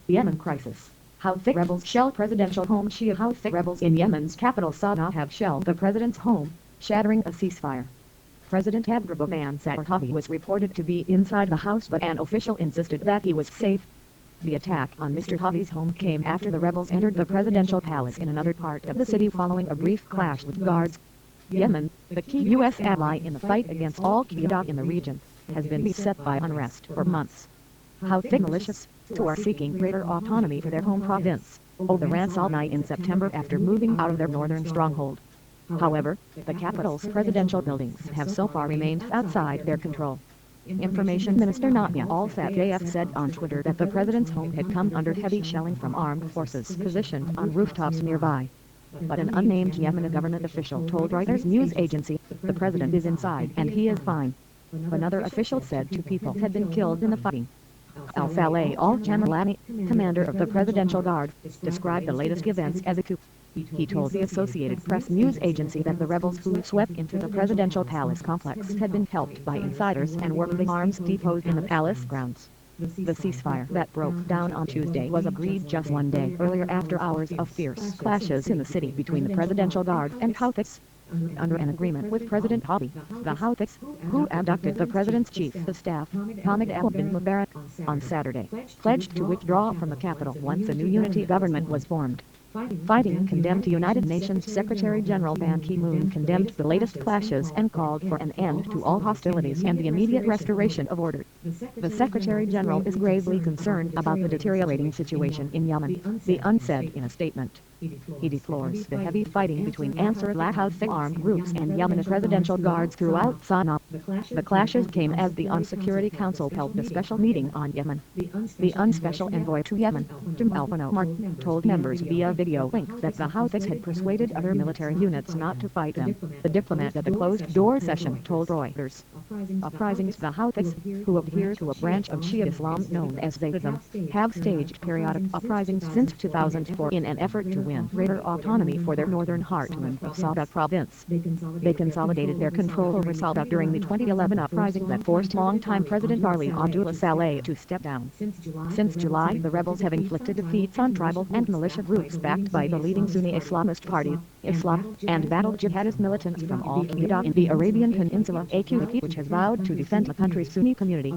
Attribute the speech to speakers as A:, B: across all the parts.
A: Yemen crisis. Houthi rebels shell presidential home. Shia Houthi rebels in Yemen's capital Sanaa have shelled the president's home, shattering a ceasefire. President Abdurrahman Houthi was reported to be inside the house, but an official insisted that he was safe. The attack on Mr. Houthi's home came after the rebels entered the presidential palace in another part of the city following a brief clash with guards. Yemen, the key U.S. ally in the fight against al-Qaeda in the region, has been beset by unrest for months. Houthi militias, who are seeking greater autonomy for their home province, overran Sanaa in September after moving out of their northern stronghold. However, the capital's presidential buildings have so far remained outside their control. Information Minister Nadia Al-Fattah said on Twitter that the president's home had come under heavy shelling from armed forces positioned on rooftops nearby. But an unnamed Yemeni government official told Reuters news agency, the president is inside and he is fine. Another official said 2 people had been killed in the fighting. Al-Faleh al-Jamalani, commander of the Presidential Guard, described the latest events as a coup. He told the Associated Press news agency that the rebels who swept into the presidential palace complex had been helped by insiders and were the arms depots in the palace grounds. The ceasefire that broke down on Tuesday was agreed just 1 day earlier after hours of fierce clashes in the city between the Presidential Guard and Houthis. Under an agreement with President Houthi, the Houthis, who abducted the president's chief of staff, Hamid al-Bin Mubarak, on Saturday, pledged to withdraw from the capital once a new unity government was formed. Fighting condemned. United Nations Secretary-General Ban Ki-moon condemned the latest clashes and called for an end to all hostilities and the immediate restoration of order. The Secretary-General is gravely concerned about the deteriorating situation in Yemen, the UN said in a statement. He deplores the heavy fighting between Ansar-Allah Houthi armed groups and Yemeni presidential guards throughout Sanaa. The clashes came as the UN Security Council held a special meeting on Yemen. The UN Special Envoy to Yemen, Jamal Omar, told members via video link that the Houthis had persuaded other military units not to fight them. The diplomat at the closed-door session told Reuters. Uprisings. The Houthis, who adhere to a branch of Shia Islam known as Zaydism, have staged periodic uprisings since 2004 in an effort to win greater autonomy for their northern heartland of Sanaa province. They consolidated their control over Sanaa during the 2011 uprising that forced longtime President Ali Abdullah Saleh to step down. Since July, the rebels have inflicted defeats on tribal and militia groups backed by the leading Sunni Islamist party, Islam, and battled jihadist militants from al-Qaeda in the Arabian Peninsula, AQP, which has vowed to defend the country's Sunni community.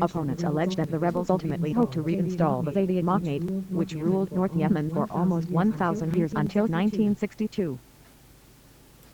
A: Opponents allege that the rebels ultimately hope to reinstall the Zaydiyya Magnate, which ruled North Yemen for almost 1,000 years until 1962.